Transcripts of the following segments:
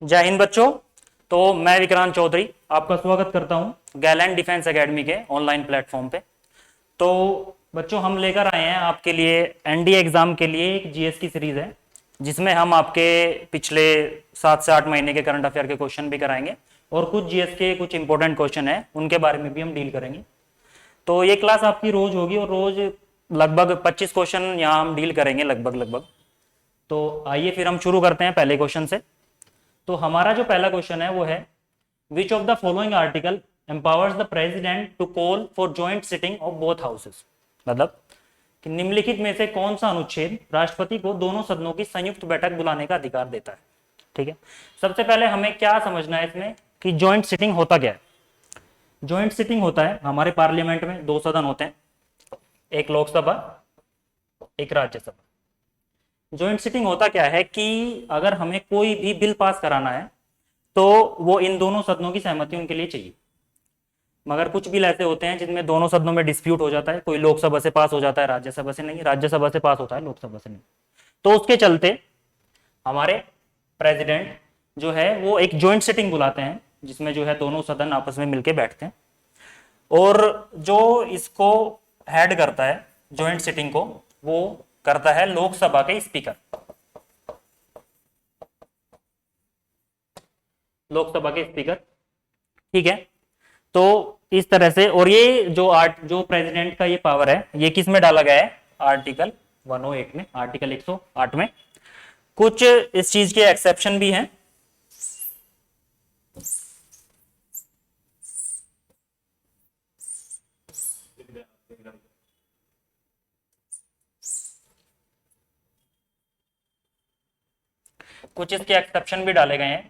जय हिंद बच्चों। तो मैं विक्रांत चौधरी आपका स्वागत करता हूं गैलेंट डिफेंस एकेडमी के ऑनलाइन प्लेटफॉर्म पे। तो बच्चों हम लेकर आए हैं आपके लिए एनडीए एग्जाम के लिए एक जीएस की सीरीज है, जिसमें हम आपके पिछले 7 से 8 महीने के करंट अफेयर के क्वेश्चन भी कराएंगे और कुछ जीएस के कुछ इंपॉर्टेंट क्वेश्चन है उनके बारे में भी हम डील करेंगे। तो ये क्लास आपकी रोज होगी और रोज लगभग 25 क्वेश्चन यहाँ हम डील करेंगे लगभग लगभग। तो आइए फिर हम शुरू करते हैं पहले क्वेश्चन से। तो हमारा जो पहला क्वेश्चन है वो है, which of the following article empowers the president to call for joint sitting of both houses. मतलब कि निम्नलिखित में से कौन सा अनुच्छेद राष्ट्रपति को दोनों सदनों की संयुक्त बैठक बुलाने का अधिकार देता है। ठीक है, सबसे पहले हमें क्या समझना है इसमें कि जॉइंट सिटिंग होता क्या है। जॉइंट सिटिंग होता है, हमारे पार्लियामेंट में दो सदन होते हैं, एक लोकसभा एक राज्यसभा। जॉइंट सिटिंग होता क्या है कि अगर हमें कोई भी बिल पास कराना है तो वो इन दोनों सदनों की सहमति उनके लिए चाहिए। मगर कुछ बिल ऐसे होते हैं जिनमें दोनों सदनों में डिस्प्यूट हो जाता है, कोई लोकसभा से पास हो जाता है राज्यसभा से नहीं, राज्यसभा से पास होता है लोकसभा से नहीं। तो उसके चलते हमारे प्रेसिडेंट जो है वो एक जॉइंट सिटिंग बुलाते हैं, जिसमें जो है दोनों सदन आपस में मिलकर बैठते हैं। और जो इसको हेड करता है जॉइंट सिटिंग को, वो करता है लोकसभा के स्पीकर। लोकसभा के स्पीकर, ठीक है। तो इस तरह से, और ये जो प्रेसिडेंट का ये पावर है ये किस में डाला गया है, आर्टिकल 108 में, आर्टिकल 108 में। कुछ इस चीज के एक्सेप्शन भी हैं। कुछ इसके एक्सेप्शन भी डाले गए हैं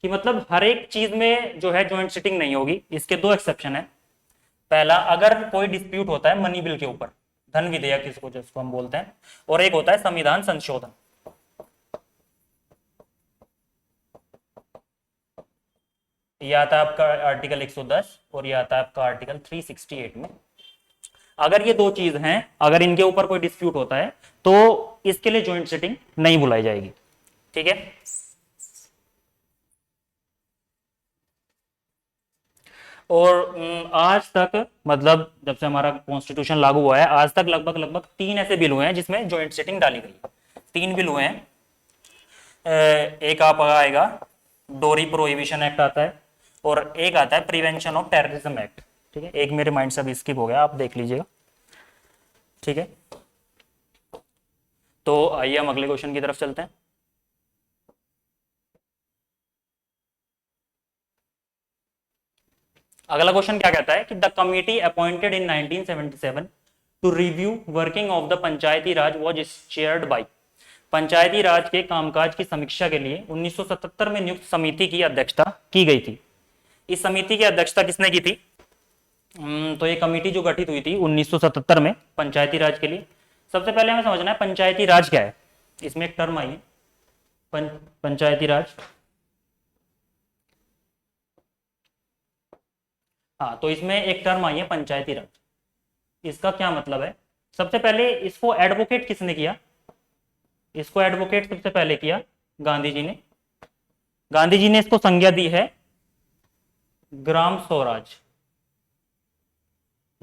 कि मतलब हर एक चीज में जो है जॉइंट सिटिंग नहीं होगी। इसके दो एक्सेप्शन है। पहला, अगर कोई डिस्प्यूट होता है मनी बिल के ऊपर, धन विधेयक इसको जिसको हम बोलते हैं, और एक होता है संविधान संशोधन। यह आता है आपका आर्टिकल 110 और यह आता है आपका आर्टिकल 368 में। अगर ये दो चीज हैं, अगर इनके ऊपर कोई डिस्प्यूट होता है तो इसके लिए जॉइंट सिटिंग नहीं बुलाई जाएगी। ठीक है। और आज तक, मतलब जब से हमारा कॉन्स्टिट्यूशन लागू हुआ है आज तक, लगभग लगभग 3 ऐसे बिल हुए हैं जिसमें जॉइंट सिटिंग डाली गई। 3 बिल हुए हैं। एक आप आएगा डोरी प्रोहिबिशन एक्ट आता है, और एक आता है प्रिवेंशन ऑफ टेररिज्म एक्ट। ठीक है, एक मेरे माइंड से अभी स्किप हो गया, आप देख लीजिएगा। ठीक है, तो आइए हम अगले क्वेश्चन की तरफ चलते हैं। अगला क्वेश्चन क्या कहता है कि the committee appointed in 1977 to review working of the Panchayati Raj was chaired by. Panchayati Raj के कामकाज की समीक्षा के लिए 1977 में नियुक्त समिति की अध्यक्षता की गई थी। इस समिति की अध्यक्षता किसने की थी? तो ये कमेटी जो गठित हुई थी 1977 में पंचायती राज के लिए। सबसे पहले हमें समझना है पंचायती राज क्या है। इसमें एक टर्म आई है पंचायती राज। हाँ, तो इसमें एक टर्म आई है पंचायती राज। इसका क्या मतलब है? सबसे पहले इसको एडवोकेट किसने किया? इसको एडवोकेट सबसे पहले किया गांधी जी ने। गांधी जी ने इसको संज्ञा दी है ग्राम स्वराज।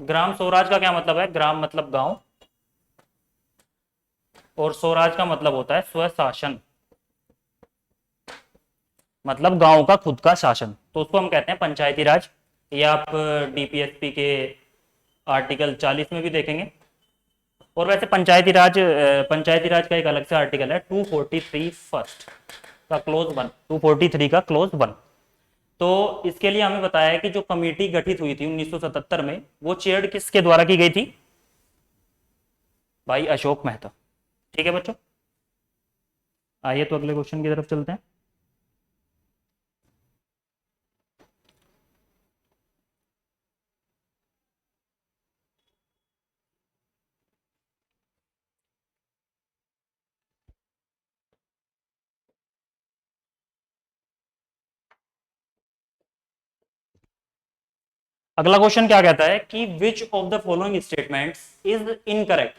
ग्राम स्वराज का क्या मतलब है? ग्राम मतलब गांव, और स्वराज का मतलब होता है स्वशासन, मतलब गांव का खुद का शासन। तो उसको हम कहते हैं पंचायती राज। ये आप डीपीएसपी के आर्टिकल 40 में भी देखेंगे। और वैसे पंचायती राज का एक अलग से आर्टिकल है 243 फर्स्ट का क्लोज 1, 243 का क्लोज 1। तो इसके लिए हमें बताया है कि जो कमेटी गठित हुई थी 1977 में, वो चेयर्ड किसके द्वारा की गई थी? भाई अशोक मेहता। ठीक है बच्चों, आइए तो अगले क्वेश्चन की तरफ चलते हैं। अगला क्वेश्चन क्या कहता है कि which of the following statements is incorrect.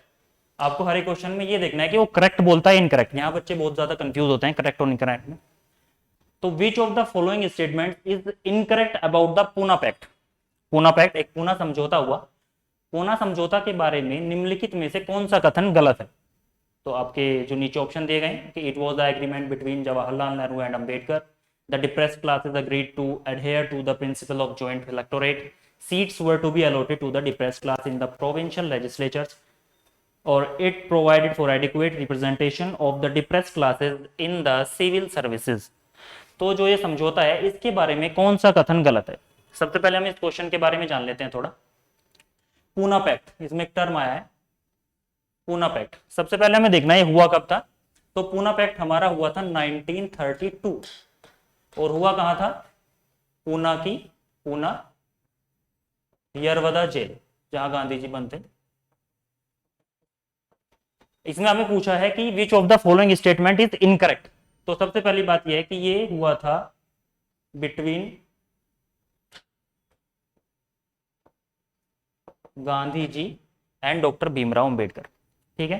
आपको हर एक क्वेश्चन में ये देखना है कि वो करेक्ट बोलता है इनकरेक्ट। यहाँ बच्चे बहुत ज्यादा कंफ्यूज होते हैं करेक्ट और इनकरेक्ट में। तो which of the following statement is incorrect about the Poona pact. Poona pact एक पूना समझौता हुआ, पूना समझौता के बारे में निम्नलिखित में से कौन सा कथन गलत है। तो आपके जो नीचे ऑप्शन दिए गए हैं कि it was the agreement between Jawaharlal Nehru and Ambedkar, the depressed classes agreed to adhere to the principle of joint electorate, seats were to be allotted to the depressed class in the provincial legislatures, और it provided for adequate representation of the depressed classes in the civil services. तो जो ये समझौता है इसके बारे में कौन सा कथन गलत है। सबसे पहले हम इस क्वेश्चन के बारे में जान लेते हैं थोड़ा। पूना पैक्ट, इसमें एक टर्म आया है पूना पैक्ट। सबसे पहले हमें देखना है हुआ कब था। तो पूना पैक्ट हमारा हुआ था 1932 और हुआ कहां था, पूना यरवदा जेल जहां गांधी जी बनते। इसमें हमें पूछा है कि which of the following statement is incorrect. तो सबसे पहली बात यह है कि ये हुआ था between Gandhi ji and doctor Bhimrao Ambedkar. ठीक है,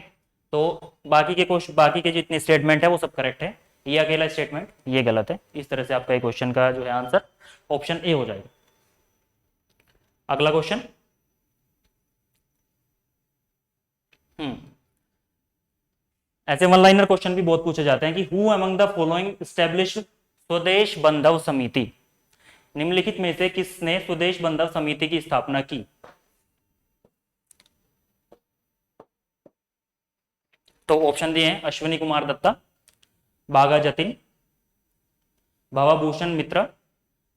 तो बाकी के जितने स्टेटमेंट है वो सब करेक्ट है, ये अकेला स्टेटमेंट ये गलत है। इस तरह से आपका ये क्वेश्चन का जो है आंसर ऑप्शन ए हो जाएगा। अगला क्वेश्चन, ऐसे वन लाइनर क्वेश्चन भी बहुत पूछे जाते हैं कि who among the following established स्वदेश बंधव समिति। निम्नलिखित में से किसने स्वदेश बंधव समिति की स्थापना की। तो ऑप्शन दिए हैं अश्विनी कुमार दत्ता, बागा जतिन, भवाभूषण मित्र,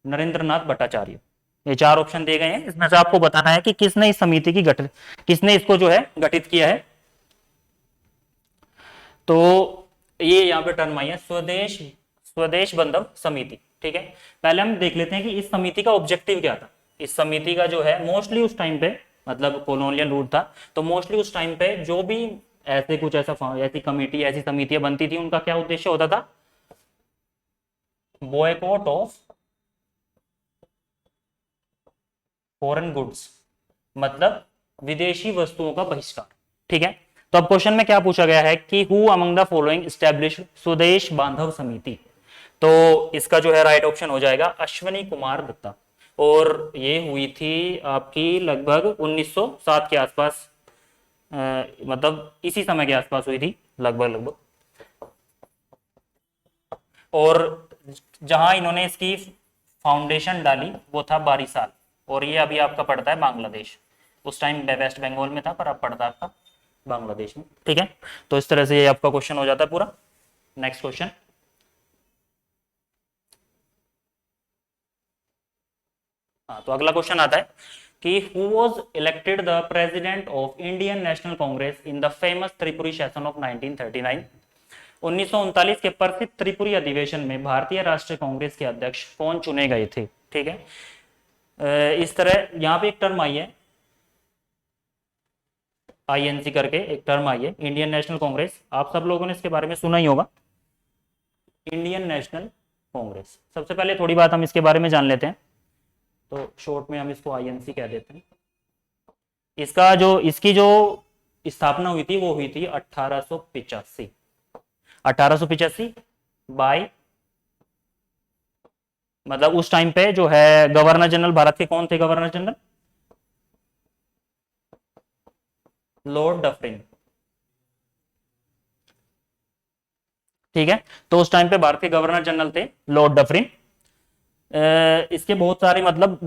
नरेंद्रनाथ भट्टाचार्य। ये चार ऑप्शन दिए गए हैं, इसमें से आपको बताना है कि किसने इस समिति की किसने इसको जो है गठित किया है। तो ये यहाँ पे टर्म आई है स्वदेश बंधव समिति। ठीक है, पहले हम देख लेते हैं कि इस समिति का ऑब्जेक्टिव क्या था। इस समिति का जो है मोस्टली उस टाइम पे मतलब कॉलोनियल रूल था, तो मोस्टली उस टाइम पे जो भी ऐसी कमेटी ऐसी समितियां बनती थी उनका क्या उद्देश्य होता था, बॉयकॉट ऑफ फॉरेन गुड्स, मतलब विदेशी वस्तुओं का बहिष्कार। ठीक है, तो अब क्वेश्चन में क्या पूछा गया है कि who among the following established स्वदेश बांधव समिति। तो इसका जो है राइट ऑप्शन हो जाएगा अश्विनी कुमार दत्ता, और ये हुई थी आपकी लगभग 1907 के आसपास, मतलब इसी समय के आसपास हुई थी लगभग। और जहां इन्होंने इसकी फाउंडेशन डाली वो था बारिसाल, और ये अभी आपका पड़ता है बांग्लादेश। उस टाइम वेस्ट बंगाल में था पर अब पड़ता है आपका बांग्लादेश में। ठीक है, तो इस तरह से ये आपका क्वेश्चन हो जाता है पूरा। नेक्स्ट क्वेश्चन, हाँ तो अगला क्वेश्चन आता है कि who was elected the president of Indian national Congress in the famous Tripuri session of 1939। 1939 के प्रसिद्ध त्रिपुरी अधिवेशन में भारतीय राष्ट्रीय कांग्रेस के अध्यक्ष कौन चुने गए थे। ठीक है, इस तरह यहाँ पे एक टर्म आई है आईएनसी करके, एक टर्म आई है इंडियन नेशनल कांग्रेस। आप सब लोगों ने इसके बारे में सुना ही होगा, इंडियन नेशनल कांग्रेस। सबसे पहले थोड़ी बात हम इसके बारे में जान लेते हैं, तो शॉर्ट में हम इसको आईएनसी कह देते हैं। इसकी जो स्थापना हुई थी वो हुई थी 1885 बाय, मतलब उस टाइम पे जो है गवर्नर जनरल भारत के कौन थे, गवर्नर जनरल लॉर्ड डफरिन। ठीक है, तो उस टाइम पे भारत के गवर्नर जनरल थे लॉर्ड डफरिन। इसके बहुत सारे मतलब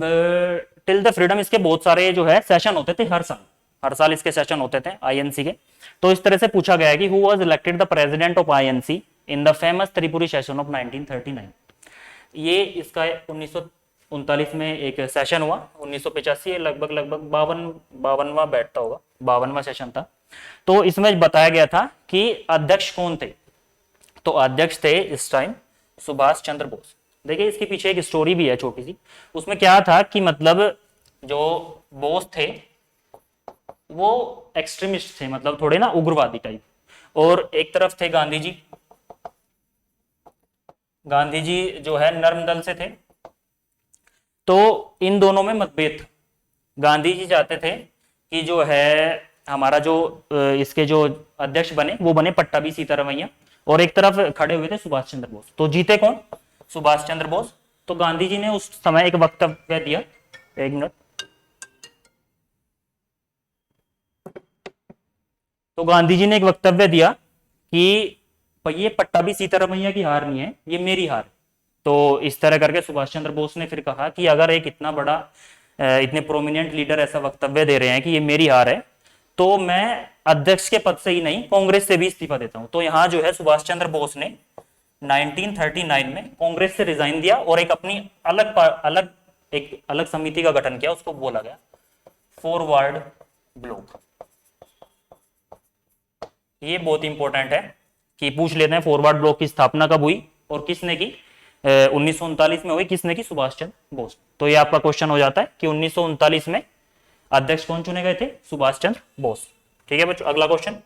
टिल द फ्रीडम इसके बहुत सारे जो है सेशन होते थे हर साल इसके सेशन होते थे आईएनसी के। तो इस तरह से पूछा गया है कि who was elected the president of INC in the famous Tripuri session of 1939। ये इसका 1939 में एक सेशन हुआ, 1985 लगभग 52वां बैठता होगा, 52वां सेशन था। तो इसमें बताया गया था कि अध्यक्ष कौन थे। तो अध्यक्ष थे इस टाइम सुभाष चंद्र बोस। देखिए इसके पीछे एक स्टोरी भी है छोटी सी। उसमें क्या था कि मतलब जो बोस थे वो एक्सट्रीमिस्ट थे, मतलब थोड़े ना उग्रवादी टाइप, और एक तरफ थे गांधी जी। गांधी जी जो है नर्म दल से थे, तो इन दोनों में मतभेद था। गांधी जी चाहते थे कि जो है हमारा जो इसके जो अध्यक्ष बने वो बने पट्टाभी सीतारमैया, और एक तरफ खड़े हुए थे सुभाष चंद्र बोस। तो जीते कौन, सुभाष चंद्र बोस। तो गांधी जी ने उस समय एक वक्तव्य दिया, एक मिनट। तो गांधी जी ने एक वक्तव्य दिया कि ये पट्टा भी सीतारमैया की हार नहीं है, ये मेरी हार है। तो इस तरह करके सुभाष चंद्र बोस ने फिर कहा कि अगर एक इतना बड़ा इतने प्रोमिनेंट लीडर ऐसा वक्तव्य दे रहे हैं कि ये मेरी हार है, तो मैं अध्यक्ष के पद से ही नहीं कांग्रेस से भी इस्तीफा देता हूं। तो यहाँ जो है सुभाष चंद्र बोस ने 1939 में कांग्रेस से रिजाइन दिया और एक अपनी एक अलग समिति का गठन किया, उसको बोला गया फॉरवर्ड ब्लॉक। ये बहुत इंपॉर्टेंट है कि पूछ लेते हैं फॉरवर्ड ब्लॉक की स्थापना कब हुई और किसने की। 1939 में हुई, किसने की? सुभाष चंद्र बोस। तो ये आपका क्वेश्चन हो जाता है कि 1939 में अध्यक्ष कौन चुने गए थे? सुभाष चंद्र बोस। ठीक है बच्चों, अगला question.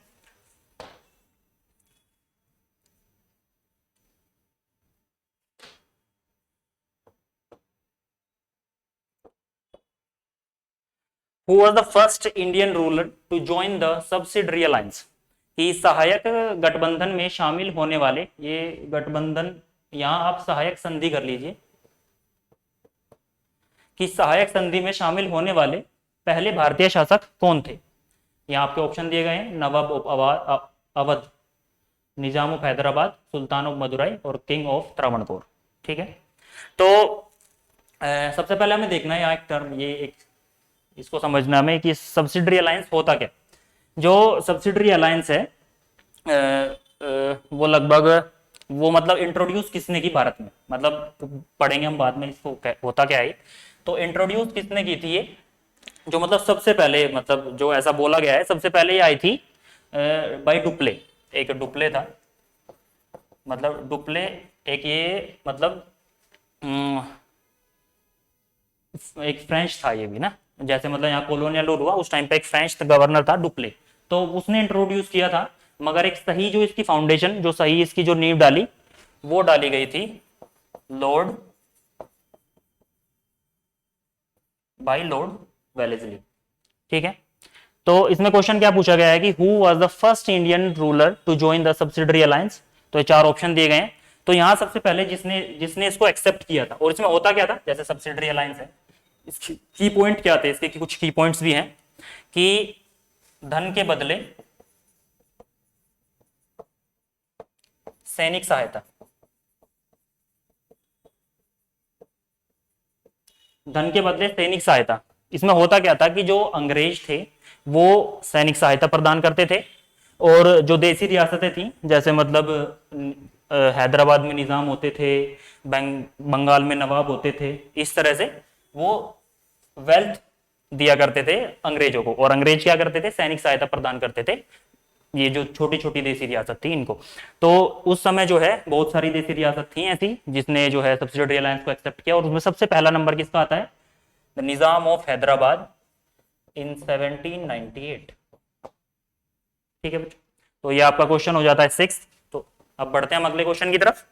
Who was the first Indian ruler to join the subsidiary alliance? कि सहायक गठबंधन में शामिल होने वाले, ये गठबंधन यहां आप सहायक संधि कर लीजिए, कि सहायक संधि में शामिल होने वाले पहले भारतीय शासक कौन थे? यहाँ आपके ऑप्शन दिए गए हैं, Nawab of Awadh, Nizam of Hyderabad, sultan of Madurai और किंग ऑफ त्रावणकोर। ठीक है, तो सबसे पहले हमें देखना है यहाँ एक टर्म, ये एक इसको समझना हमें कि सब्सिडरी अलायंस होता क्या। जो सब्सिडरी अलायंस है वो लगभग वो मतलब इंट्रोड्यूस किसने की भारत में, मतलब पढ़ेंगे हम बाद में इसको होता क्या है। तो इंट्रोड्यूस किसने की थी ये, जो मतलब सबसे पहले, मतलब जो ऐसा बोला गया है सबसे पहले ये आई थी बाय डुप्ले। एक डुप्ले था, मतलब डुप्ले एक ये मतलब एक फ्रेंच था ये भी ना, जैसे मतलब यहाँ कॉलोनियल रूल हुआ उस टाइम पे एक फ्रेंच गवर्नर था डुप्ले, तो उसने इंट्रोड्यूस किया था। मगर एक सही जो इसकी फाउंडेशन, जो सही इसकी जो नींव डाली, वो डाली गई थी लॉर्ड वेलेस्ली। ठीक है, तो इसमें क्वेश्चन क्या पूछा गया है कि who was the first Indian ruler to join the subsidiary alliance. तो चार ऑप्शन दिए गए हैं। तो यहां सबसे पहले जिसने जिसने इसको एक्सेप्ट किया था, और इसमें होता क्या था, जैसे सब्सिडरी अलायंस है, इसकी की पॉइंट क्या थे, इसके कुछ की पॉइंट्स भी हैं कि धन के बदले सैनिक सहायता, धन के बदले सैनिक सहायता। इसमें होता क्या था कि जो अंग्रेज थे वो सैनिक सहायता प्रदान करते थे, और जो देसी रियासतें थी, जैसे मतलब हैदराबाद में निजाम होते थे, बंगाल में नवाब होते थे, इस तरह से वो वेल्थ दिया करते थे अंग्रेजों को, और अंग्रेज क्या करते थे? सैनिक सहायता प्रदान करते थे ये जो छोटी छोटी देसी रियासत थी इनको। तो उस समय जो है बहुत सारी देसी रियासत थी ऐसी जिसने जो है सब्सिडरी अलायंस को एक्सेप्ट किया, और उसमें सबसे पहला नंबर किसका आता है? द निजाम ऑफ हैदराबाद इन 1798। ठीक है बच्चों, तो ये आपका क्वेश्चन हो जाता है 6। तो अब बढ़ते हैं हम अगले क्वेश्चन की तरफ।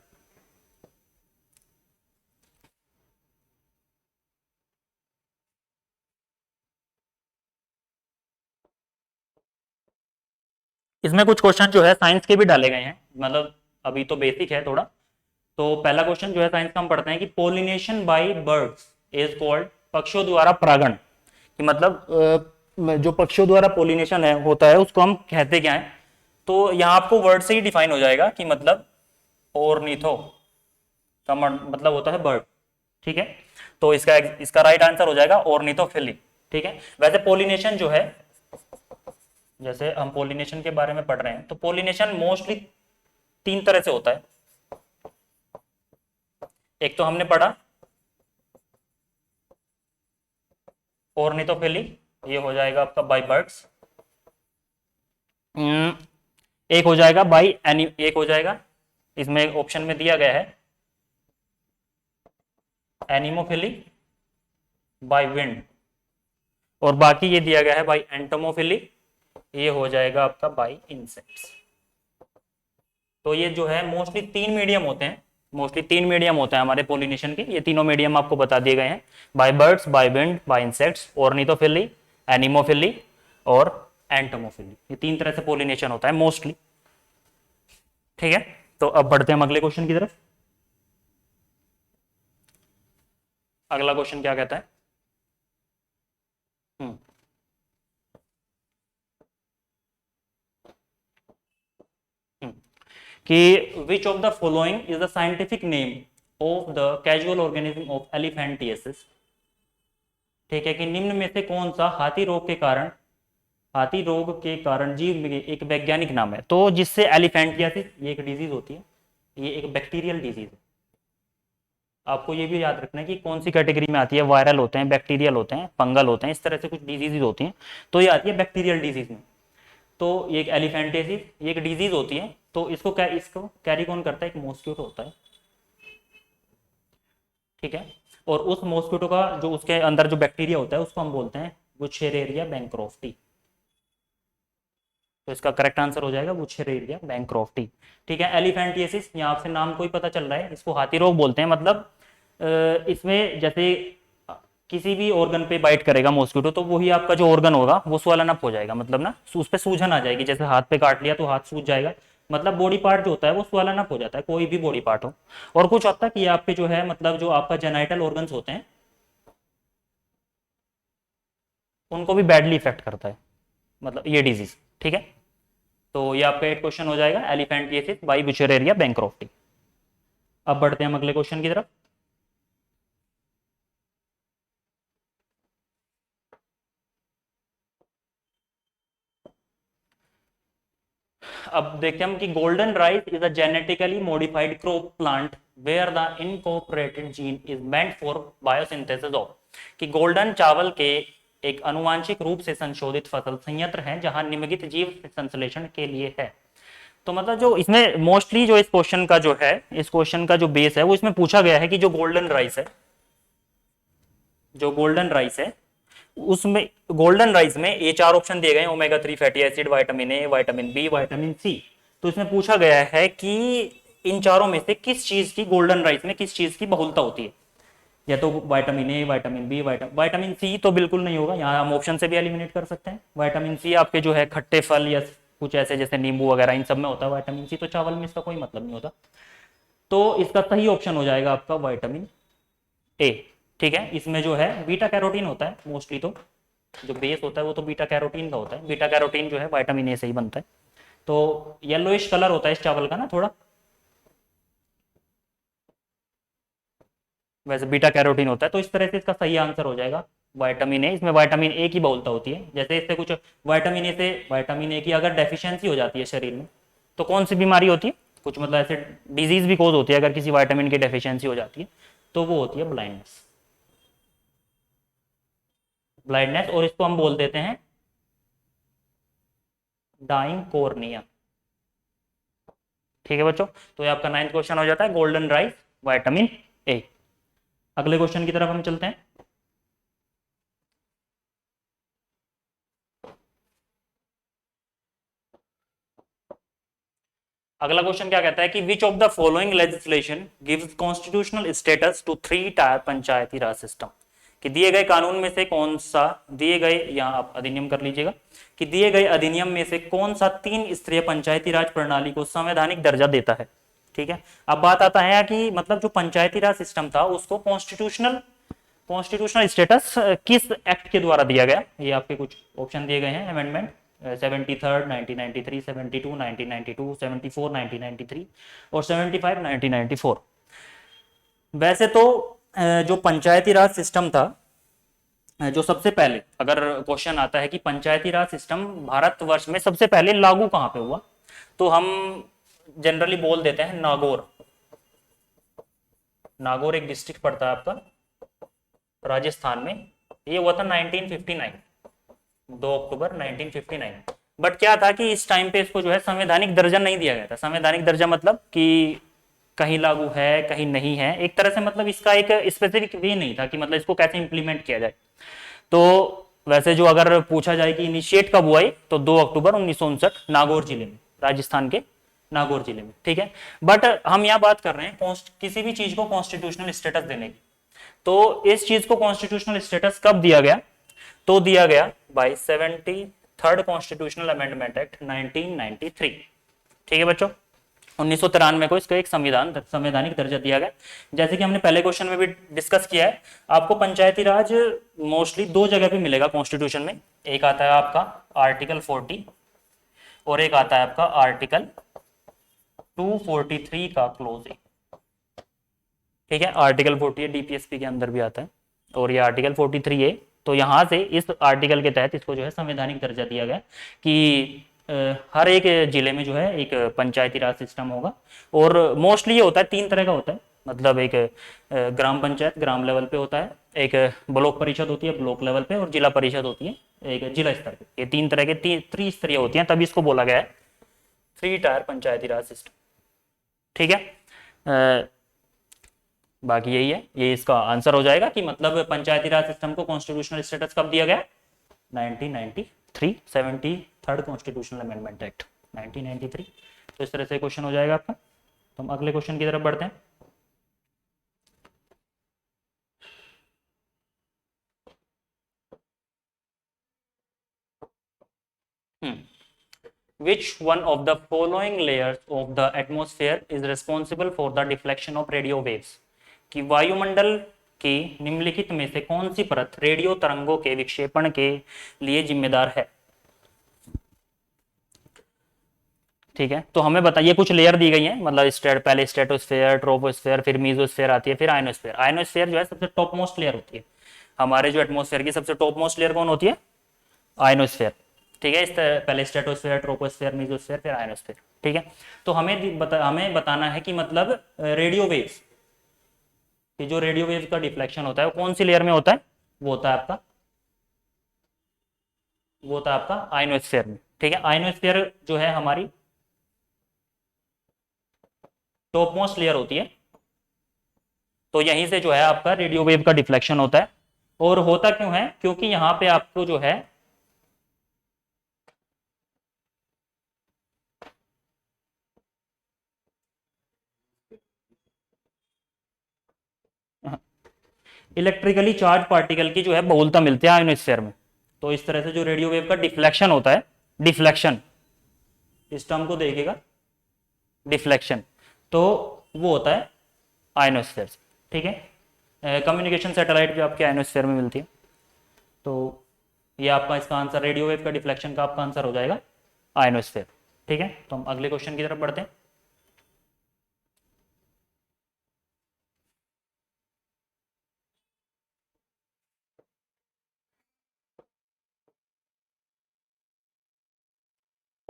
इसमें कुछ क्वेश्चन जो है साइंस के भी डाले गए हैं, मतलब अभी तो बेसिक है थोड़ा। तो पहला क्वेश्चन जो है साइंस का हम पढ़ते हैं कि pollination bye birds is called, पक्षियों द्वारा परागण, कि मतलब जो पक्षियों द्वारा पोलिनेशन है होता है उसको हम कहते क्या है। तो यहाँ आपको वर्ड से ही डिफाइन हो जाएगा कि मतलब ऑर्निथो का मतलब होता है बर्ड। ठीक है, तो इसका राइट आंसर हो जाएगा ऑर्निथोफिली। ठीक है, वैसे पोलिनेशन जो है, जैसे हम पोलिनेशन के बारे में पढ़ रहे हैं, तो पोलिनेशन मोस्टली 3 तरह से होता है। एक तो हमने पढ़ा ऑर्निथोफिली, ये हो जाएगा आपका बाय बर्ड्स। एक हो जाएगा बाय एक हो जाएगा, इसमें ऑप्शन में दिया गया है एनिमोफिली बाय विंड, और बाकी ये दिया गया है बाय एंटोमोफिली, ये हो जाएगा आपका बाय इंसेक्ट्स। तो ये जो है मोस्टली 3 मीडियम होते हैं, मोस्टली 3 मीडियम होते हैं हमारे पोलिनेशन के। ये तीनों मीडियम आपको बता दिए गए हैं, bye birds, by wind, bye insects, ornithophily, anemophily और एंटोमोफिली। ये 3 तरह से पोलिनेशन होता है मोस्टली। ठीक है, तो अब बढ़ते हैं हम अगले क्वेश्चन की तरफ। अगला क्वेश्चन क्या कहता है? हम्म हम्म, कि which of the following is the scientific name of the causal organism of elephantiasis. ठीक है, कि निम्न में से कौन सा हाथी रोग के कारण जीव में एक वैज्ञानिक नाम है। तो जिससे एलिफेंटियासिस, ये एक डिजीज होती है, ये एक बैक्टीरियल डिजीज है। आपको ये भी याद रखना है कि कौन सी कैटेगरी में आती है, वायरल होते हैं, बैक्टीरियल होते हैं, फंगल होते हैं, इस तरह से कुछ डिजीज होती हैं, तो ये आती है बैक्टीरियल डिजीज में। तो ये एक एलिफेंटियासिस, ये एक डिजीज होती है। तो इसको कैरी कौन करता है? एक मॉस्किटो होता है। ठीक है, और उस मॉस्किटो का जो उसके अंदर जो बैक्टीरिया होता है उसको हम बोलते हैं बुचेरेरिया बैंक्रोफ्टी। तो इसका करेक्ट आंसर हो जाएगा बुचेरेरिया बैंक्रोफ्टी। ठीक है, एलिफेंटियसिस, यहाँ से नाम को ही पता चल रहा है, इसको हाथी रोग बोलते हैं। मतलब इसमें जैसे किसी भी ऑर्गन पे बाइट करेगा मॉस्किटो, तो वही आपका जो ऑर्गन होगा वो स्वलन अप हो जाएगा, मतलब ना उस पे सूजन आ जाएगी। जैसे हाथ पे काट लिया तो हाथ सूज जाएगा, मतलब बॉडी पार्ट जो होता है वो स्वलन अप हो जाता है, कोई भी बॉडी पार्ट हो। और कुछ हद तक ये आपके जो है, मतलब जो आपका जेनाइटल ऑर्गन्स होते हैं उनको भी बैडली इफेक्ट करता है, मतलब ये डिजीज। ठीक है, तो ये आपका एक क्वेश्चन हो जाएगा, एलिफेंटियसिस बाई बुचेरेरिया बैंक्रोफ्टी। अब बढ़ते हैं हम अगले क्वेश्चन की तरफ। अब देखते हैं हम कि golden rice is a genetically modified crop plant where the incorporated gene is meant for biosynthesis of. कि गोल्डन चावल के एक अनुवांशिक रूप से संशोधित फसल संयंत्र है जहां निम्नलिखित जीव संश्लेषण के लिए है। तो मतलब जो इसमें मोस्टली जो इस क्वेश्चन का जो है, इस क्वेश्चन का जो बेस है वो इसमें पूछा गया है कि जो गोल्डन राइस है, जो गोल्डन राइस है उसमें, गोल्डन राइस में ये चार ऑप्शन दिए गए हैं, omega 3 fatty acid, vitamin A, vitamin B, vitamin C. तो इसमें पूछा गया है कि इन चारों में से किस चीज की, गोल्डन राइस में किस चीज की बहुलता होती है। या तो vitamin A, vitamin B, vitamin C तो बिल्कुल नहीं होगा, यहाँ हम ऑप्शन से भी एलिमिनेट कर सकते हैं। विटामिन सी आपके जो है खट्टे फल या कुछ ऐसे जैसे नींबू वगैरह इन सब में होता है विटामिन सी, तो चावल में इसका कोई मतलब नहीं होता। तो इसका सही ऑप्शन हो जाएगा आपका विटामिन ए। ठीक है, इसमें जो है बीटा कैरोटीन होता है मोस्टली, तो जो बेस होता है वो तो बीटा कैरोटीन का होता है। बीटा कैरोटीन जो है विटामिन ए से ही बनता है। तो येलोइश कलर होता है इस चावल का ना थोड़ा, वैसे बीटा कैरोटीन होता है। तो इस तरह से इसका सही आंसर हो जाएगा विटामिन ए। इसमें विटामिन ए की बहुलता होती है। जैसे इससे कुछ विटामिन ए की अगर डेफिशिएंसी हो जाती है शरीर में, तो कौन सी बीमारी होती है, कुछ मतलब ऐसे डिजीज भी कोज होती है अगर किसी विटामिन की डेफिशिएंसी हो जाती है, तो वो होती है ब्लाइंडनेस। ब्लाइंडनेस, और इसको हम बोल देते हैं डाइंग कॉर्निया। ठीक है बच्चों, तो ये आपका 9th क्वेश्चन हो जाता है गोल्डन राइस, विटामिन ए। अगले क्वेश्चन की तरफ हम चलते हैं। अगला क्वेश्चन क्या कहता है कि which of the following legislation gives constitutional status to 3 tier Panchayati Raj system. कि दिए गए कानून में से कौन सा, दिए गए, यहाँ आप अधिनियम कर लीजिएगा, कि दिए गए अधिनियम में से कौन सा 3 स्तरीय पंचायती राज प्रणाली को संवैधानिक दर्जा देता है। ठीक है, अब बात आता है कि मतलब जो पंचायती राज सिस्टम था उसको कॉन्स्टिट्यूशनल स्टेटस किस एक्ट के द्वारा दिया गया। ये आपके कुछ ऑप्शन दिए गए हैं, अमेंडमेंट 73 1993, 72 1992, 74 1993 और 75 1994। वैसे तो जो पंचायती राज सिस्टम था, जो सबसे पहले अगर क्वेश्चन आता है कि पंचायती राज सिस्टम भारतवर्ष में सबसे पहले लागू कहां पे हुआ, तो हम जनरली बोल देते हैं नागौर। नागौर एक डिस्ट्रिक्ट पड़ता है आपका राजस्थान में। ये हुआ था 1959, 2 अक्टूबर 1959। बट क्या था कि इस टाइम पे इसको जो है संवैधानिक दर्जा नहीं दिया गया था। संवैधानिक दर्जा मतलब कि कहीं लागू है कहीं नहीं है, एक तरह से मतलब इसका एक स्पेसिफिक वे नहीं था कि मतलब इसको कैसे इंप्लीमेंट किया जाए। तो वैसे जो अगर पूछा जाए कि इनिशिएट कब हुआ, तो 2 अक्टूबर 1959 नागौर जिले में, राजस्थान के नागौर जिले में। ठीक है, बट हम यहाँ बात कर रहे हैं किसी भी चीज को कॉन्स्टिट्यूशनल स्टेटस देने की। तो इस चीज को कॉन्स्टिट्यूशनल स्टेटस कब दिया गया, तो दिया गया bye 73rd constitutional amendment act 1993। ठीक है बच्चों, 1993 को इसको एक संवैधानिक दर्जा दिया गया। जैसे कि हमने पहले क्वेश्चन में भी डिस्कस किया है, आपको पंचायती राज मोस्टली दो जगह पे मिलेगा कॉन्स्टिट्यूशन में। एक आता है आपका आर्टिकल 40 और एक आता है आपका आर्टिकल 243 का क्लोज ए। ठीक है, आर्टिकल 40 डीपीएसपी के अंदर भी आता है और ये आर्टिकल 43 है। तो यहाँ से इस आर्टिकल के तहत इसको जो है संवैधानिक दर्जा दिया गया कि हर एक जिले में जो है एक पंचायती राज सिस्टम होगा। और मोस्टली ये होता है तीन तरह का होता है, मतलब एक ग्राम पंचायत ग्राम लेवल पे होता है, एक ब्लॉक परिषद होती है ब्लॉक लेवल पे, और जिला परिषद होती है एक जिला स्तर पे। ये तीन तरह के त्रिस्तरीय होती हैं, तभी इसको बोला गया है 3 टायर पंचायती राज सिस्टम। ठीक है, बाकी यही है, ये इसका आंसर हो जाएगा कि मतलब पंचायती राज सिस्टम को कॉन्स्टिट्यूशनल स्टेटस कब दिया गया? 1993, 73rd कॉन्स्टिट्यूशनल अमेंडमेंट एक्ट 1993। तो इस तरह से क्वेश्चन हो जाएगा आपका। तो हम अगले क्वेश्चन की तरफ बढ़ते हैं। Which one of the following layers of the atmosphere is responsible for the deflection of radio waves? कि वायुमंडल की निम्नलिखित में से कौन सी परत रेडियो तरंगों के विक्षेपण के लिए जिम्मेदार है? ठीक है, तो हमें बताइए, कुछ लेयर दी गई है, मतलब पहले स्ट्रेटोस्फेयर, ट्रोपोस्फेयर, फिर मीजोस्फेयर आती है, फिर आयनोस्फेयर। आयनोस्फेयर जो है सबसे टॉप मोस्ट लेयर होती है। हमारे जो एटमोस्फेयर की सबसे टॉप मोस्ट लेयर कौन होती है? आयनोस्फेयर। ठीक है, इस पहले स्ट्रेटोस्फेयर, ट्रोपोस्फेयर, मीजोस्फेयर, फिर आयनोस्फेयर। ठीक है, तो हमें बताना है कि मतलब रेडियो वेव्स, कि जो रेडियो वेव का डिफ्लेक्शन होता है वो कौन सी लेयर में होता है? वो होता है आपका आयनोस्फेयर में। ठीक है, आयनोस्फेयर जो है हमारी टॉप मोस्ट लेयर होती है। तो यहीं से जो है आपका रेडियो वेव का डिफ्लेक्शन होता है। और होता क्यों है? क्योंकि यहां पे आपको जो है इलेक्ट्रिकली चार्ज पार्टिकल की जो है बहुलता मिलती है आयनोस्फेयर में। तो इस तरह से जो रेडियो वेव का डिफ्लेक्शन होता है, डिफ्लेक्शन, इस टर्म को देखिएगा, डिफ्लेक्शन, तो वो होता है आयनोस्फेयर से। ठीक है, कम्युनिकेशन सैटेलाइट भी आपके आयनोस्फेयर में मिलती है। तो ये आपका इसका आंसर, रेडियो वेव का डिफ्लेक्शन का आपका आंसर हो जाएगा आयनोस्फेयर। ठीक है, तो हम अगले क्वेश्चन की तरफ बढ़ते हैं।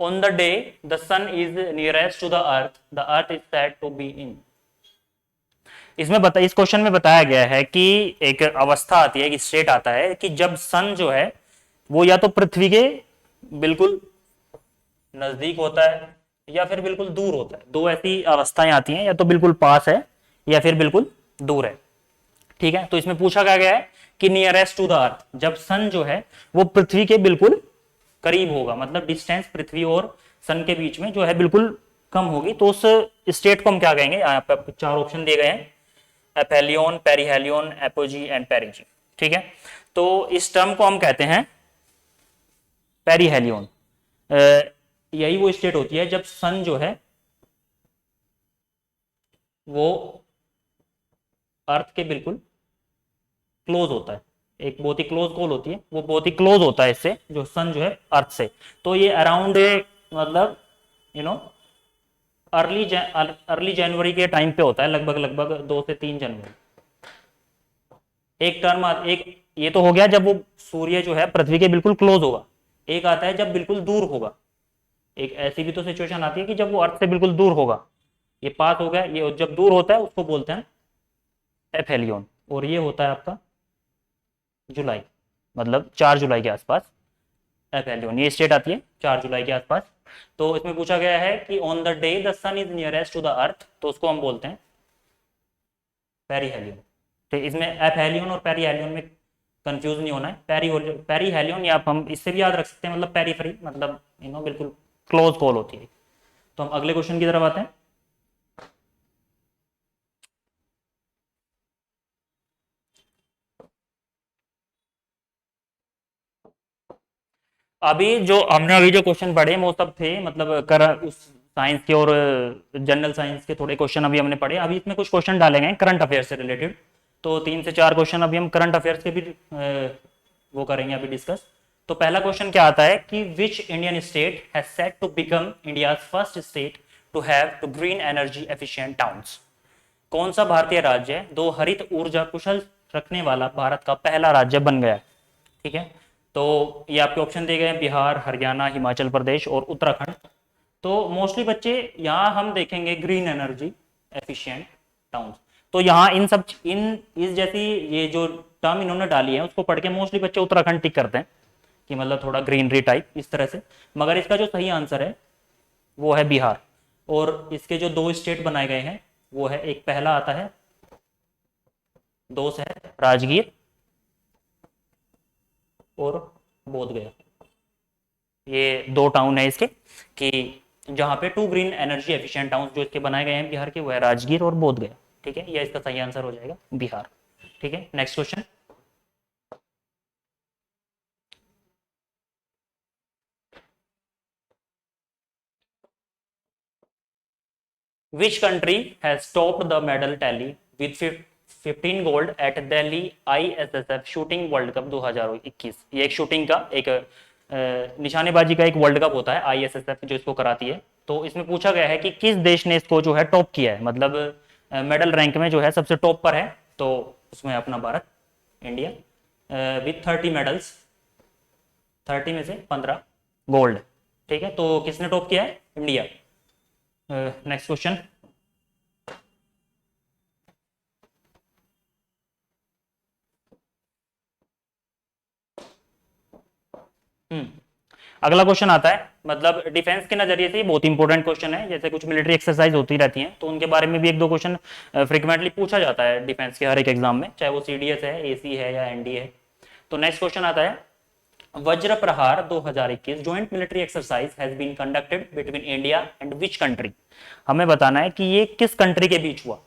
On the day the sun is nearest to the earth is said to be in। इस क्वेश्चन में बताया गया है कि एक अवस्था आती है, एक स्टेट आता है कि जब सन जो है वो या तो पृथ्वी के बिल्कुल नजदीक होता है या फिर बिल्कुल दूर होता है। दो ऐसी अवस्थाएं आती हैं, या तो बिल्कुल पास है या फिर बिल्कुल दूर है। ठीक है, तो इसमें पूछा गया है कि नियरेस्ट टू द अर्थ, जब सन जो है वो पृथ्वी के बिल्कुल करीब होगा, मतलब डिस्टेंस पृथ्वी और सन के बीच में जो है बिल्कुल कम होगी, तो उस स्टेट को हम क्या कहेंगे? यहाँ पे चार ऑप्शन दिए गए हैं, एपेलियन, पेरिहेलियन, एपोजी एंड पेरिजी। ठीक है, तो इस टर्म को हम कहते हैं पेरिहेलियन। यही वो स्टेट होती है जब सन जो है वो अर्थ के बिल्कुल क्लोज होता है। एक बहुत ही क्लोज कॉल होती है, वो बहुत ही क्लोज होता है इससे, जो सन जो है अर्थ से। तो ये अराउंड मतलब यू नो अर्ली जनवरी के टाइम पे होता है, लगभग 2 से 3 जनवरी। एक टर्म एक ये तो हो गया जब वो सूर्य जो है पृथ्वी के बिल्कुल क्लोज होगा। एक आता है जब बिल्कुल दूर होगा। एक ऐसी भी तो सिचुएशन आती है कि जब वो अर्थ से बिल्कुल दूर होगा। ये पास हो गया, ये जब दूर होता है उसको बोलते हैं एफेलियन। और ये होता है आपका जुलाई, मतलब 4 जुलाई के आसपास एफेलियन, ये स्टेट आती है 4 जुलाई के आसपास। तो इसमें पूछा गया है कि on the day the sun is nearest to the earth, तो उसको हम बोलते हैं पेरीहेलियन। तो इसमें एफेलियन और पेरीहेलियन में कंफ्यूज नहीं होना है। पेरीहेलियन या हम इससे भी याद रख सकते हैं, मतलब पेरीफेरी, मतलब बिल्कुल क्लोज कॉल होती है। तो हम अगले क्वेश्चन की तरफ आते हैं। अभी जो क्वेश्चन पढ़े वो सब थे, मतलब कर उस साइंस के और जनरल साइंस के थोड़े क्वेश्चन अभी हमने पढ़े। अभी इसमें कुछ क्वेश्चन डाले गए करंट अफेयर से रिलेटेड, तो 3 से 4 क्वेश्चन अभी हम करंट अफेयर्स के भी वो करेंगे अभी डिस्कस। तो पहला क्वेश्चन क्या आता है कि which Indian state has set to become India first state to have to green energy efficient towns. कौन सा भारतीय राज्य दो हरित ऊर्जा कुशल रखने वाला भारत का पहला राज्य बन गया। ठीक है, तो ये आपके ऑप्शन दिए गए हैं, बिहार, हरियाणा, हिमाचल प्रदेश और उत्तराखंड। तो मोस्टली बच्चे यहाँ हम देखेंगे ग्रीन एनर्जी एफिशिएंट टाउन्स। तो यहाँ इन सब इन इस जैसी ये जो टर्म इन्होंने डाली है उसको पढ़ के मोस्टली बच्चे उत्तराखंड टिक करते हैं कि मतलब थोड़ा ग्रीनरी टाइप इस तरह से। मगर इसका जो सही आंसर है वो है बिहार। और इसके जो 2 स्टेट बनाए गए हैं वो है, एक पहला आता है, दोस्त है राजगीर और बोध गया। ये 2 टाउन है इसके कि जहां पे 2 ग्रीन एनर्जी एफिशिएंट टाउन जो इसके बनाए गए हैं बिहार के, वो है राजगीर और बोध गया। ठीक है, यह इसका सही आंसर हो जाएगा बिहार। ठीक है, next question. Which country has topped the medal tally with 15 gold at Delhi ISSF shooting world cup 2021। ये एक शूटिंग का एक निशानेबाजी का एक वर्ल्ड कप होता है ISSF जो इसको कराती है। तो इसमें पूछा गया है कि किस देश ने इसको जो है टॉप किया है, मतलब मेडल रैंक में जो है सबसे टॉप पर है। तो उसमें अपना भारत, इंडिया, विथ 30 मेडल्स, 30 में से 15 गोल्ड। ठीक है, तो किसने टॉप किया है? इंडिया। Next question. अगला क्वेश्चन आता है, मतलब डिफेंस के नजरिए से बहुत इंपॉर्टेंट क्वेश्चन है। जैसे कुछ मिलिट्री एक्सरसाइज होती रहती हैं तो उनके बारे में भी 1-2 क्वेश्चन फ्रीक्वेंटली पूछा जाता है डिफेंस के हर एक एग्जाम में, चाहे वो CDS है, AC है या ND है। तो नेक्स्ट क्वेश्चन आता है, Vajra Prahar 2021 joint military exercise has been conducted between India and which country. हमें बताना है कि ये किस कंट्री के बीच हुआ,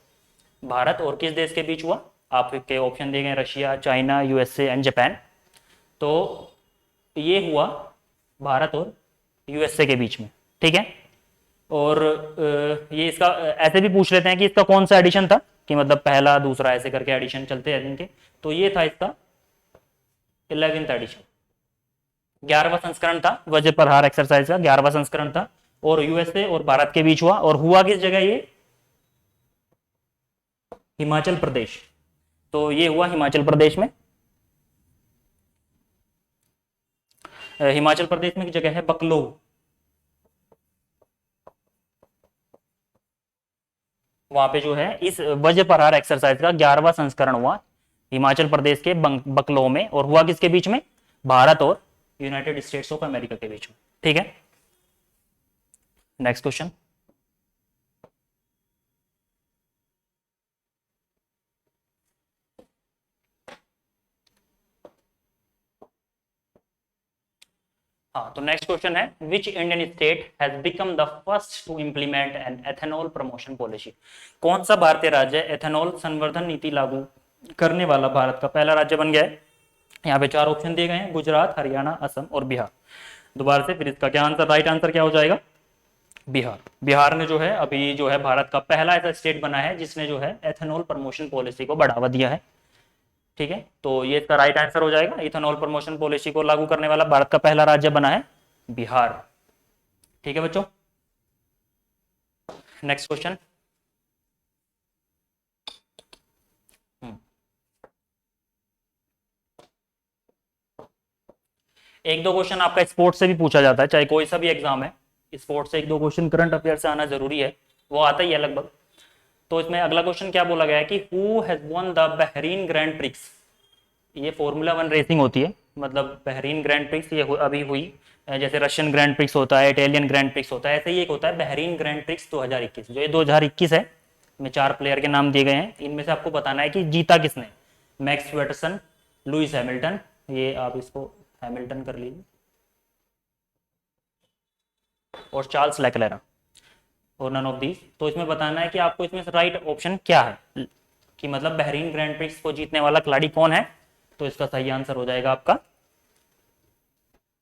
भारत और किस देश के बीच हुआ। आपके ऑप्शन दिए गए Russia, China, USA and Japan. तो ये हुआ भारत और USA के बीच में। ठीक है, और ये इसका ऐसे भी पूछ लेते हैं कि इसका कौन सा एडिशन था, कि मतलब पहला दूसरा ऐसे करके एडिशन चलते हैं इनके। तो ये था इसका 11th एडिशन, 11वां संस्करण था वज्र प्रहार एक्सरसाइज का, 11वां संस्करण था। और USA और भारत के बीच हुआ, और हुआ किस जगह? ये हिमाचल प्रदेश। तो ये हुआ हिमाचल प्रदेश में। हिमाचल प्रदेश में एक जगह है बकलो, वहां पे जो है इस वज्र प्रहार एक्सरसाइज का 11वां संस्करण हुआ हिमाचल प्रदेश के बकलो में। और हुआ किसके बीच में? भारत और यूनाइटेड स्टेट्स ऑफ अमेरिका के बीच में। ठीक है, नेक्स्ट क्वेश्चन। हाँ, तो नेक्स्ट क्वेश्चन है, which Indian state has become the first to implement an ethanol promotion policy. कौन सा भारतीय राज्य एथेनॉल संवर्धन नीति लागू करने वाला भारत का पहला राज्य बन गया है? यहाँ पे 4 ऑप्शन दिए गए हैं, गुजरात, हरियाणा, असम और बिहार। दोबारा से फिर इसका क्या आंसर, राइट आंसर क्या हो जाएगा? बिहार। बिहार ने जो है अभी जो है भारत का पहला ऐसा स्टेट बना है जिसने जो है एथेनॉल प्रमोशन पॉलिसी को बढ़ावा दिया है। ठीक है, तो ये इसका राइट आंसर हो जाएगा। इथेनॉल प्रमोशन पॉलिसी को लागू करने वाला भारत का पहला राज्य बना है बिहार। ठीक है बच्चों, नेक्स्ट क्वेश्चन। एक दो क्वेश्चन आपका स्पोर्ट्स से भी पूछा जाता है, चाहे कोई सा भी एग्जाम है, स्पोर्ट्स से 1-2 क्वेश्चन करंट अफेयर से आना जरूरी है, वो आता ही है लगभग। तो इसमें अगला क्वेश्चन क्या बोला गया है कि who has won the Bahrain grand prix. ये फॉर्मूला 1 रेसिंग होती है, मतलब बहरीन ग्रैंड प्रिक्स ये अभी हुई। जैसे रशियन ग्रैंड प्रिक्स होता है, इटालियन ग्रैंड प्रिक्स होता है, ऐसे ही एक होता है बहरीन ग्रैंड प्रिक्स 2021। जो ये 2021 है, में 4 प्लेयर के नाम दिए गए हैं, इनमें से आपको बताना है कि जीता किसने। मैक्स वेटसन, लुइस हैमिल्टन, ये आप इसको हैमिल्टन कर लीजिए, और चार्ल्स लेक्लेरा, और नन ऑफ दीज। तो इसमें बताना है कि आपको इसमें राइट ऑप्शन क्या है, कि मतलब बहरीन ग्रैंड प्रिक्स को जीतने वाला खिलाड़ी कौन है। तो इसका सही आंसर हो जाएगा आपका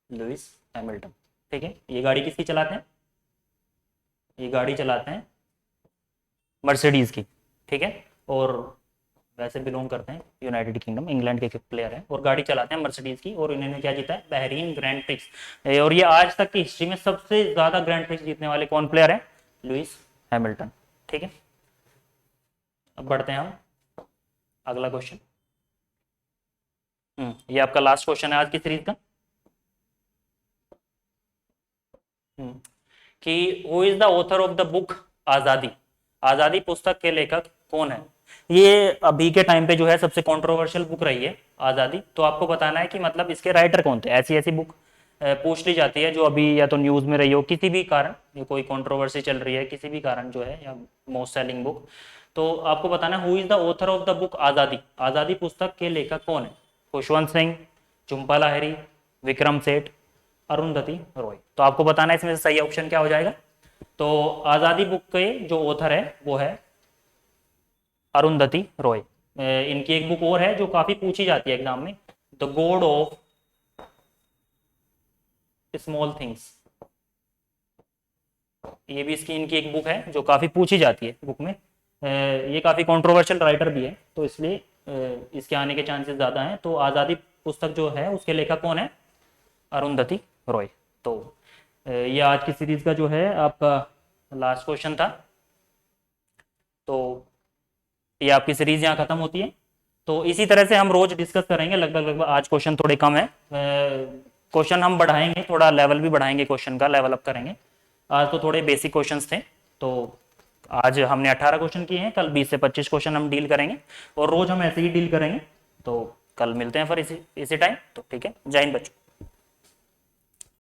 लुइस हैमिल्टन। ठीक है, ये गाड़ी किसकी चलाते हैं? ये गाड़ी चलाते हैं मर्सिडीज की, ठीक है, और वैसे बिलोंग करते हैं यूनाइटेड किंगडम, इंग्लैंड के प्लेयर हैं और गाड़ी चलाते हैं मर्सिडीज की, और इन्होंने क्या जीता है, बहरीन ग्रैंड प्रिक्स। और ये आज तक की हिस्ट्री में सबसे ज्यादा ग्रैंड प्रिक्स जीतने वाले कौन प्लेयर है, लुइस हैमिल्टन, ठीक है। अब बढ़ते हैं हम अगला क्वेश्चन। ये आपका लास्ट क्वेश्चन है आज की सीरीज का। कि who is the author of the book आजादी, आजादी पुस्तक के लेखक कौन है। ये अभी के टाइम पे जो है सबसे कंट्रोवर्शियल बुक रही है आजादी। तो आपको बताना है कि मतलब इसके राइटर कौन थे। ऐसी ऐसी बुक पूछ ली जाती है जो अभी या तो न्यूज में रही हो किसी भी कारण, ये कोई कंट्रोवर्सी चल रही है किसी भी कारण जो है, या मोस्ट सेलिंग बुक, तो आपको बताना है who is the author of the book आजादी, आजादी पुस्तक के लेखक कौन है। खुशवंत सिंह, झुंपा लाहिरी, विक्रम सेठ, अरुंधति रॉय। तो आपको बताना है इसमें से सही ऑप्शन क्या हो जाएगा। तो आजादी बुक के जो ऑथर है वो है अरुंधति रॉय। इनकी एक बुक और है जो काफी पूछी जाती है एग्जाम में, the God of small things. ये भी इसकी इनकी एक बुक है जो काफी पूछी जाती है बुक में। ये काफी कंट्रोवर्शियल राइटर भी है तो इसलिए इसके आने के चांसेस ज्यादा हैं। तो आजादी पुस्तक जो है उसके लेखक कौन है, अरुंधति रॉय। तो ये आज की सीरीज का जो है आपका लास्ट क्वेश्चन था। तो ये आपकी सीरीज यहाँ खत्म होती है। तो इसी तरह से हम रोज डिस्कस करेंगे लगभग लगभग। आज क्वेश्चन थोड़े कम है, क्वेश्चन हम बढ़ाएंगे, थोड़ा लेवल भी बढ़ाएंगे, क्वेश्चन का लेवल अप करेंगे। आज तो थोड़े बेसिक क्वेश्चंस थे, तो आज हमने 18 क्वेश्चन किए हैं, कल 20 से 25 क्वेश्चन हम डील करेंगे और रोज हम ऐसे ही डील करेंगे। तो कल मिलते हैं फिर इसी टाइम। तो ठीक है, जय हिंद बच्चों।